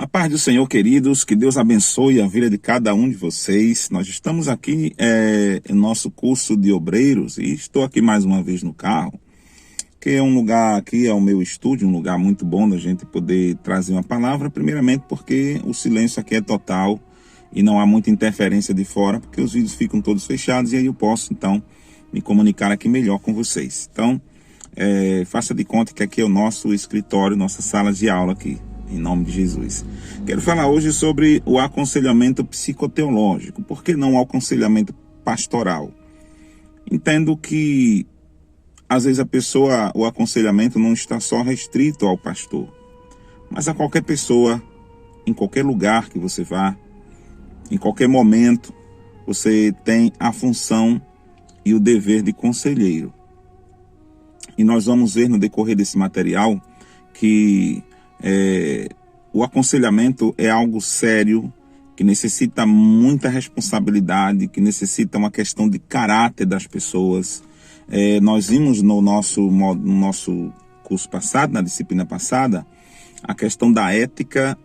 A paz do Senhor, queridos, que Deus abençoe a vida de cada um de vocês. Nós estamos aqui em nosso curso de obreiros e estou aqui mais uma vez no carro, que é um lugar aqui, é o meu estúdio, um lugar muito bom da gente poder trazer uma palavra, primeiramente porque o silêncio aqui é total e não há muita interferência de fora, porque os vídeos ficam todos fechados e aí eu posso, então, me comunicar aqui melhor com vocês. Então, faça de conta que aqui é o nosso escritório, nossa sala de aula aqui. Em nome de Jesus. Quero falar hoje sobre o aconselhamento psicoteológico. Por que não o aconselhamento pastoral? Entendo que, às vezes, o aconselhamento não está só restrito ao pastor, mas a qualquer pessoa, em qualquer lugar que você vá, em qualquer momento, você tem a função e o dever de conselheiro. E nós vamos ver no decorrer desse material que o aconselhamento é algo sério, que necessita muita responsabilidade, que necessita uma questão de caráter das pessoas. Nós vimos no nosso curso passado, na disciplina passada, a questão da ética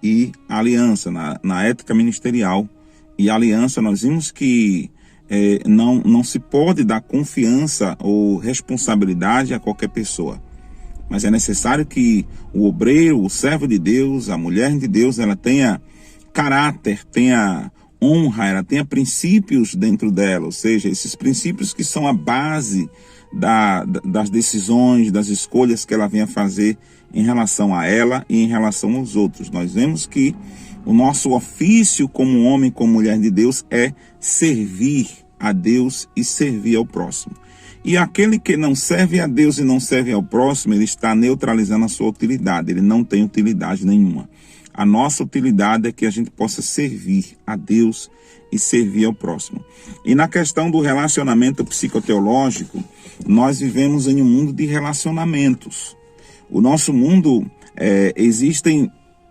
e aliança, na ética ministerial e aliança. Nós vimos que não se pode dar confiança ou responsabilidade a qualquer pessoa. Mas é necessário que o obreiro, o servo de Deus, a mulher de Deus, ela tenha caráter, tenha honra, ela tenha princípios dentro dela. Ou seja, esses princípios que são a base das decisões, das escolhas que ela venha fazer em relação a ela e em relação aos outros. Nós vemos que o nosso ofício como homem, como mulher de Deus, é servir a Deus e servir ao próximo. E aquele que não serve a Deus e não serve ao próximo, ele está neutralizando a sua utilidade, ele não tem utilidade nenhuma. A nossa utilidade é que a gente possa servir a Deus e servir ao próximo. E na questão do relacionamento psicoteológico, nós vivemos em um mundo de relacionamentos. O nosso mundo, existem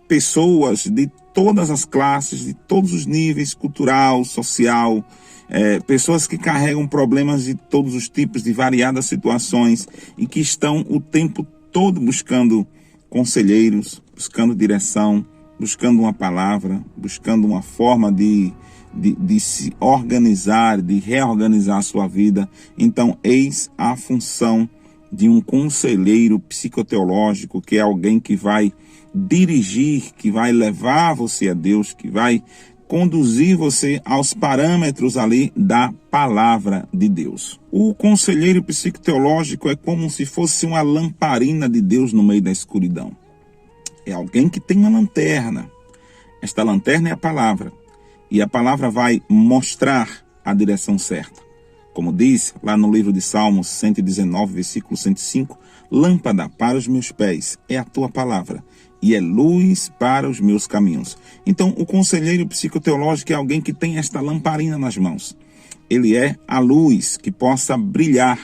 pessoas de todas as classes, de todos os níveis, cultural, social, pessoas que carregam problemas de todos os tipos, de variadas situações e que estão o tempo todo buscando conselheiros, buscando direção, buscando uma palavra, buscando uma forma de se organizar, de reorganizar a sua vida. Então, eis a função de um conselheiro psicoteológico, que é alguém que vai dirigir, que vai levar você a Deus, que vai conduzir você aos parâmetros ali da palavra de Deus. O conselheiro psicoteológico é como se fosse uma lamparina de Deus no meio da escuridão. É alguém que tem uma lanterna. Esta lanterna é a palavra. E a palavra vai mostrar a direção certa. Como diz lá no livro de Salmos 119, versículo 105, lâmpada para os meus pés é a tua palavra e é luz para os meus caminhos. Então, o conselheiro psicoteológico é alguém que tem esta lamparina nas mãos. Ele é a luz que possa brilhar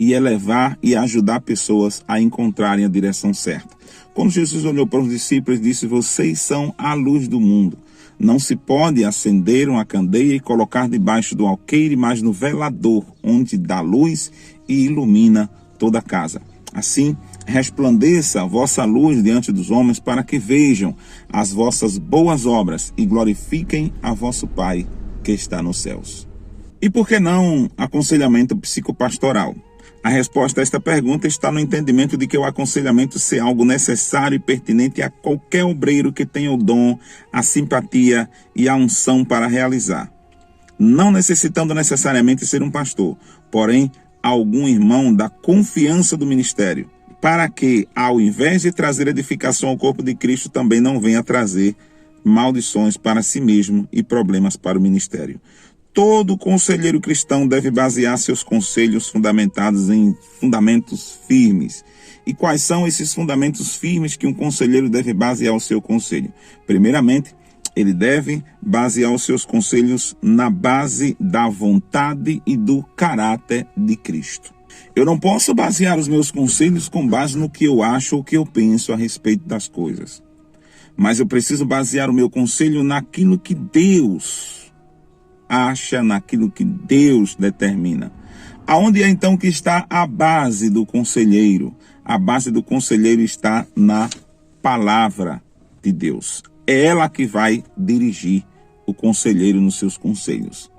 e elevar e ajudar pessoas a encontrarem a direção certa. Quando Jesus olhou para os discípulos e disse: vocês são a luz do mundo. Não se pode acender uma candeia e colocar debaixo do alqueire, mas no velador, onde dá luz e ilumina toda a casa. Assim, resplandeça a vossa luz diante dos homens, para que vejam as vossas boas obras e glorifiquem a vosso Pai que está nos céus. E por que não aconselhamento psicopastoral? A resposta a esta pergunta está no entendimento de que o aconselhamento é algo necessário e pertinente a qualquer obreiro que tenha o dom, a simpatia e a unção para realizar. Não necessitando necessariamente ser um pastor, porém, algum irmão da confiança do ministério, para que, ao invés de trazer edificação ao corpo de Cristo, também não venha trazer maldições para si mesmo e problemas para o ministério. Todo conselheiro cristão deve basear seus conselhos fundamentados em fundamentos firmes. E quais são esses fundamentos firmes que um conselheiro deve basear o seu conselho? Primeiramente, ele deve basear os seus conselhos na base da vontade e do caráter de Cristo. Eu não posso basear os meus conselhos com base no que eu acho ou que eu penso a respeito das coisas. Mas eu preciso basear o meu conselho naquilo que Deus acha, naquilo que Deus determina. Aonde é então que está a base do conselheiro? A base do conselheiro está na palavra de Deus. é ela que vai dirigir o conselheiro nos seus conselhos.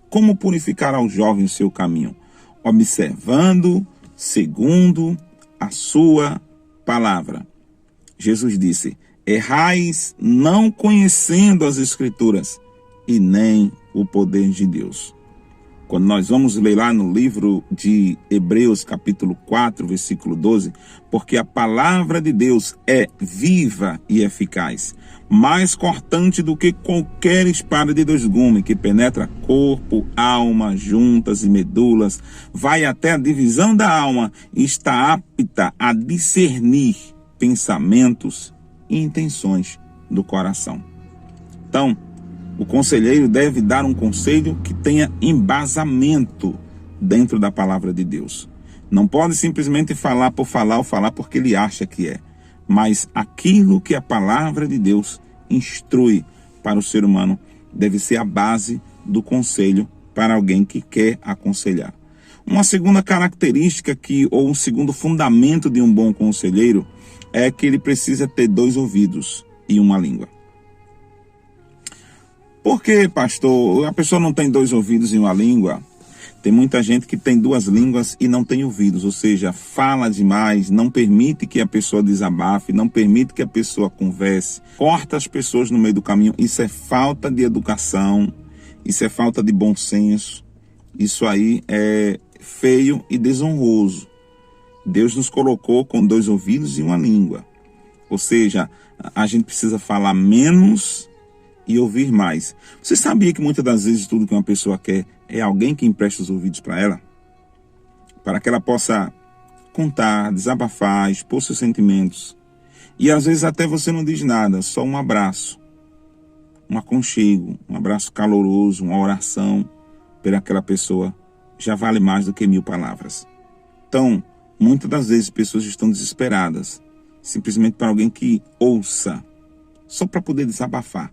Como purificar ao jovem o seu caminho? Observando segundo a sua palavra. Jesus disse: errais não conhecendo as Escrituras e nem o poder de Deus. Quando nós vamos ler lá no livro de Hebreus, capítulo 4, versículo 12, porque a palavra de Deus é viva e eficaz, mais cortante do que qualquer espada de dois gumes, que penetra corpo, alma, juntas e medulas, vai até a divisão da alma e está apta a discernir pensamentos e intenções do coração. Então, o conselheiro deve dar um conselho que tenha embasamento dentro da palavra de Deus. Não pode simplesmente falar por falar ou falar porque ele acha que é, mas aquilo que a palavra de Deus instrui para o ser humano deve ser a base do conselho para alguém que quer aconselhar. Uma segunda característica ou um segundo fundamento de um bom conselheiro é que ele precisa ter 2 ouvidos e uma língua. Por que, pastor, a pessoa não tem 2 ouvidos e uma língua? Tem muita gente que tem 2 línguas e não tem ouvidos, ou seja, fala demais, não permite que a pessoa desabafe, não permite que a pessoa converse, corta as pessoas no meio do caminho. Isso é falta de educação, isso é falta de bom senso, isso aí é feio e desonroso. Deus nos colocou com 2 ouvidos e uma língua, ou seja, a gente precisa falar menos e ouvir mais. Você sabia que muitas das vezes tudo que uma pessoa quer é alguém que empreste os ouvidos para ela? Para que ela possa contar, desabafar, expor seus sentimentos. E às vezes até você não diz nada, só um abraço, um aconchego, um abraço caloroso, uma oração por aquela pessoa já vale mais do que 1000 palavras. Então, muitas das vezes pessoas estão desesperadas, simplesmente para alguém que ouça, só para poder desabafar.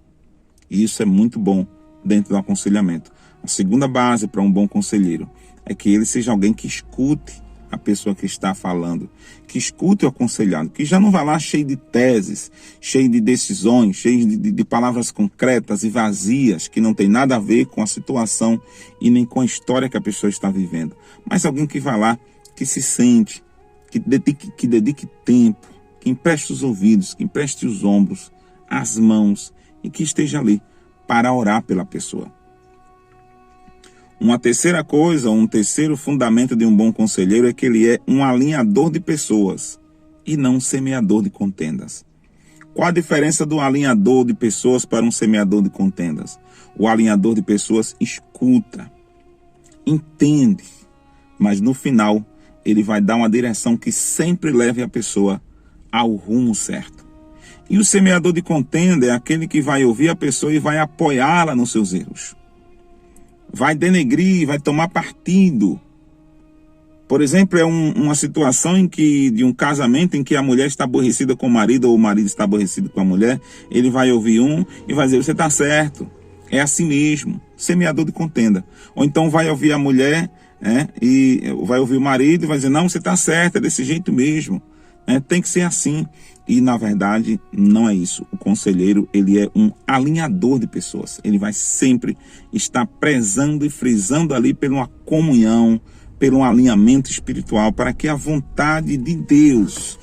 E isso é muito bom dentro do aconselhamento. A segunda base para um bom conselheiro é que ele seja alguém que escute a pessoa que está falando, que escute o aconselhado, que já não vá lá cheio de teses, cheio de decisões, cheio de palavras concretas e vazias, que não tem nada a ver com a situação e nem com a história que a pessoa está vivendo. Mas alguém que vá lá, que se sente, que dedique tempo, que empreste os ouvidos, que empreste os ombros, as mãos, e que esteja ali para orar pela pessoa. Uma terceira coisa, um terceiro fundamento de um bom conselheiro é que ele é um alinhador de pessoas e não um semeador de contendas. Qual a diferença do alinhador de pessoas para um semeador de contendas? O alinhador de pessoas escuta, entende, mas no final ele vai dar uma direção que sempre leve a pessoa ao rumo certo. E o semeador de contenda é aquele que vai ouvir a pessoa e vai apoiá-la nos seus erros. Vai denegrir, vai tomar partido. Por exemplo, é uma situação de um casamento em que a mulher está aborrecida com o marido ou o marido está aborrecido com a mulher. Ele vai ouvir um e vai dizer: você está certo, é assim mesmo. Semeador de contenda. Ou então vai ouvir a mulher e vai ouvir o marido e vai dizer: não, você está certo, é desse jeito mesmo. Tem que ser assim. E na verdade não é isso. O conselheiro, ele é um alinhador de pessoas. Ele vai sempre estar prezando e frisando ali por uma comunhão, por um alinhamento espiritual, para que a vontade de Deus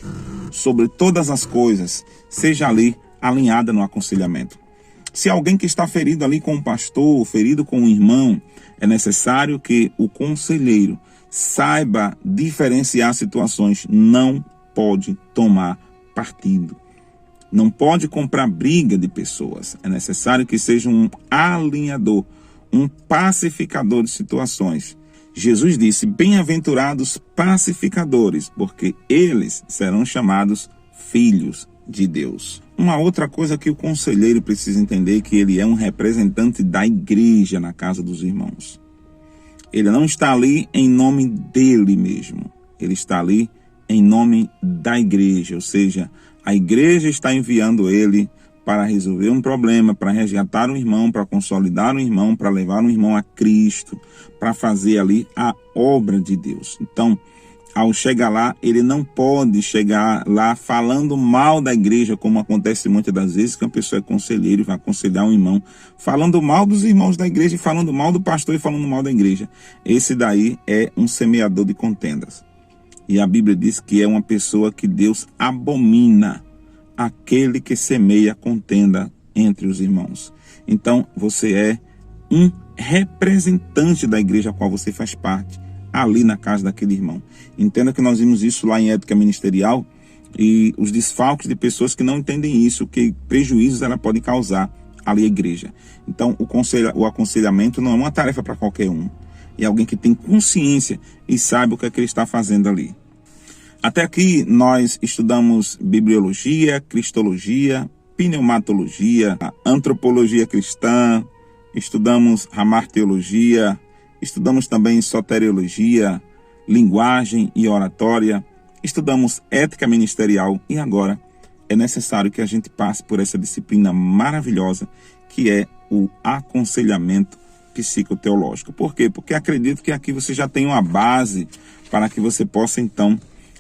sobre todas as coisas seja ali alinhada no aconselhamento. Se alguém que está ferido ali com um pastor, ferido com um irmão, é necessário que o conselheiro saiba diferenciar situações. Não pode tomar partido. Não pode comprar briga de pessoas. É necessário que seja um alinhador, um pacificador de situações. Jesus disse: bem-aventurados pacificadores, porque eles serão chamados filhos de Deus. Uma outra coisa que o conselheiro precisa entender é que ele é um representante da igreja na casa dos irmãos. Ele não está ali em nome dele mesmo. Ele está ali em nome da igreja, ou seja, a igreja está enviando ele para resolver um problema, para resgatar um irmão, para consolidar um irmão, para levar um irmão a Cristo, para fazer ali a obra de Deus. Então, ao chegar lá, ele não pode chegar lá falando mal da igreja, como acontece muitas das vezes, que uma pessoa é conselheiro e vai aconselhar um irmão, falando mal dos irmãos da igreja, falando mal do pastor e falando mal da igreja. Esse daí é um semeador de contendas. E a Bíblia diz que é uma pessoa que Deus abomina, aquele que semeia contenda entre os irmãos. Então, você é um representante da igreja a qual você faz parte, ali na casa daquele irmão. Entenda que nós vimos isso lá em Ética Ministerial, e os desfalques de pessoas que não entendem isso, que prejuízos ela pode causar ali à igreja. Então, o aconselhamento não é uma tarefa para qualquer um. É alguém que tem consciência e sabe o que é que ele está fazendo ali. Até aqui nós estudamos bibliologia, cristologia, pneumatologia, antropologia cristã, estudamos ramarteologia, estudamos também soteriologia, linguagem e oratória, estudamos ética ministerial e agora é necessário que a gente passe por essa disciplina maravilhosa que é o aconselhamento psicoteológico. Por quê? Porque acredito que aqui você já tem uma base para que você possa então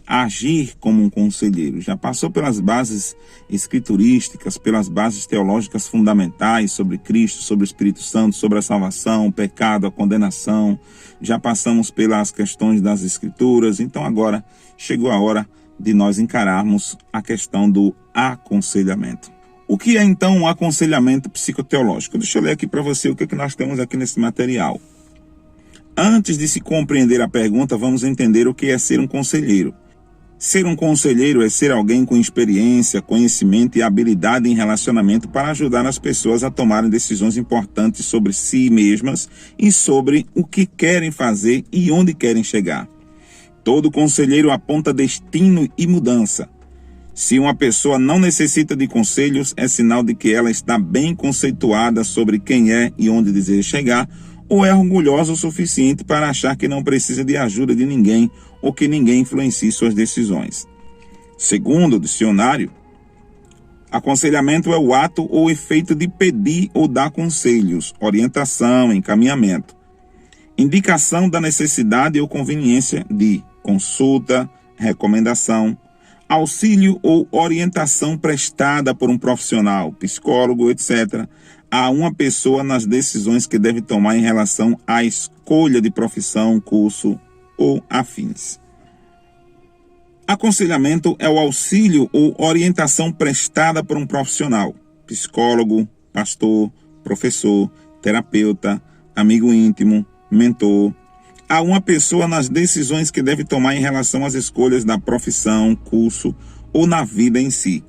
agir como um conselheiro. Já passou pelas bases escriturísticas, pelas bases teológicas fundamentais sobre Cristo, sobre o Espírito Santo, sobre a salvação, o pecado, a condenação. Já passamos pelas questões das escrituras. Então agora chegou a hora de nós encararmos a questão do aconselhamento. O que é então um aconselhamento psicoteológico? Deixa eu ler aqui para você o que nós temos aqui nesse material. Antes de se compreender a pergunta, vamos entender o que é ser um conselheiro. Ser um conselheiro é ser alguém com experiência, conhecimento e habilidade em relacionamento para ajudar as pessoas a tomarem decisões importantes sobre si mesmas e sobre o que querem fazer e onde querem chegar. Todo conselheiro aponta destino e mudança. Se uma pessoa não necessita de conselhos, é sinal de que ela está bem conceituada sobre quem é e onde deseja chegar, ou é orgulhosa o suficiente para achar que não precisa de ajuda de ninguém ou que ninguém influencie suas decisões. Segundo o dicionário, aconselhamento é o ato ou efeito de pedir ou dar conselhos, orientação, encaminhamento, indicação da necessidade ou conveniência de consulta, recomendação, auxílio ou orientação prestada por um profissional, psicólogo, etc., a uma pessoa nas decisões que deve tomar em relação à escolha de profissão, curso ou afins. Aconselhamento é o auxílio ou orientação prestada por um profissional, psicólogo, pastor, professor, terapeuta, amigo íntimo, mentor, a uma pessoa nas decisões que deve tomar em relação às escolhas da profissão, curso ou na vida em si.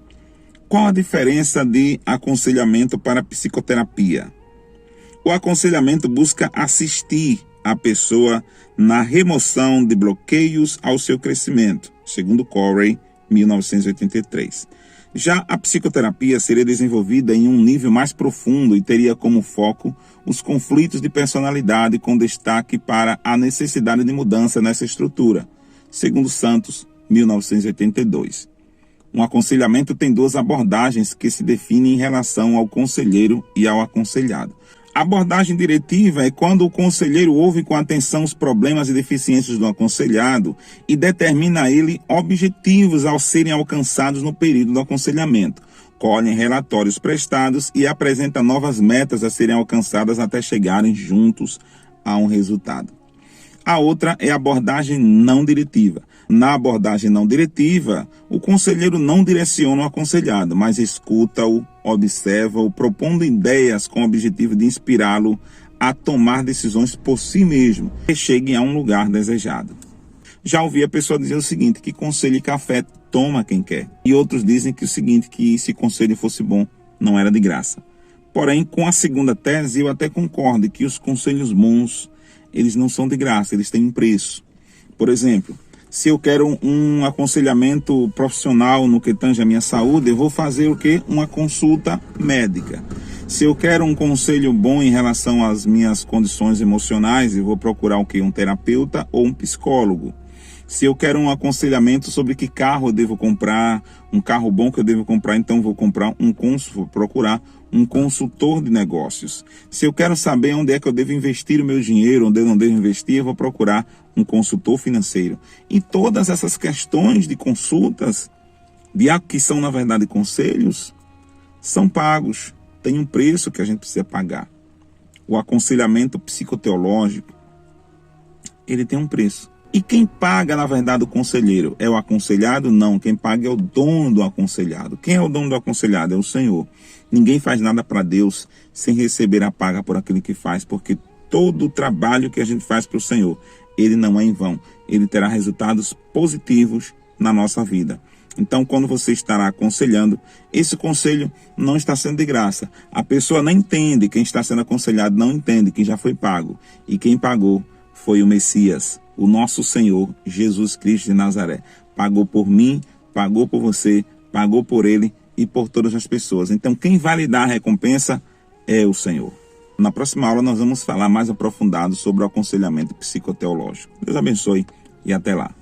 Qual a diferença de aconselhamento para psicoterapia? O aconselhamento busca assistir a pessoa na remoção de bloqueios ao seu crescimento, segundo Corey, 1983. Já a psicoterapia seria desenvolvida em um nível mais profundo e teria como foco os conflitos de personalidade com destaque para a necessidade de mudança nessa estrutura, segundo Santos, 1982. Um aconselhamento tem duas abordagens que se definem em relação ao conselheiro e ao aconselhado. A abordagem diretiva é quando o conselheiro ouve com atenção os problemas e deficiências do aconselhado e determina a ele objetivos ao serem alcançados no período do aconselhamento, colhe relatórios prestados e apresenta novas metas a serem alcançadas até chegarem juntos a um resultado. A outra é a abordagem não diretiva. Na abordagem não diretiva, o conselheiro não direciona o aconselhado, mas escuta-o, observa-o, propondo ideias com o objetivo de inspirá-lo a tomar decisões por si mesmo, que cheguem a um lugar desejado. Já ouvi a pessoa dizer o seguinte, que conselho e café toma quem quer. E outros dizem que o seguinte, que se conselho fosse bom, não era de graça. Porém, com a segunda tese, eu até concordo que os conselhos bons, eles não são de graça, eles têm um preço. Por exemplo, se eu quero um aconselhamento profissional no que tange a minha saúde, eu vou fazer o quê? Uma consulta médica. Se eu quero um conselho bom em relação às minhas condições emocionais, eu vou procurar o quê? Um terapeuta ou um psicólogo. Se eu quero um aconselhamento sobre que carro eu devo comprar, um carro bom que eu devo comprar, então vou procurar um consultor de negócios. Se eu quero saber onde é que eu devo investir o meu dinheiro, onde eu não devo investir, eu vou procurar um consultor financeiro. E todas essas questões de consultas, que são na verdade conselhos, são pagos. Tem um preço que a gente precisa pagar. O aconselhamento psicoteológico, ele tem um preço. E quem paga, na verdade, o conselheiro? É o aconselhado? Não. Quem paga é o dono do aconselhado. Quem é o dono do aconselhado? É o Senhor. Ninguém faz nada para Deus sem receber a paga por aquilo que faz, porque todo o trabalho que a gente faz para o Senhor, ele não é em vão. Ele terá resultados positivos na nossa vida. Então, quando você estará aconselhando, esse conselho não está sendo de graça. A pessoa não entende, quem está sendo aconselhado não entende que já foi pago. E quem pagou foi o Messias, o nosso Senhor, Jesus Cristo de Nazaré. Pagou por mim, pagou por você, pagou por ele e por todas as pessoas. Então, quem vai lhe dar a recompensa é o Senhor. Na próxima aula, nós vamos falar mais aprofundado sobre o aconselhamento psicoteológico. Deus abençoe e até lá.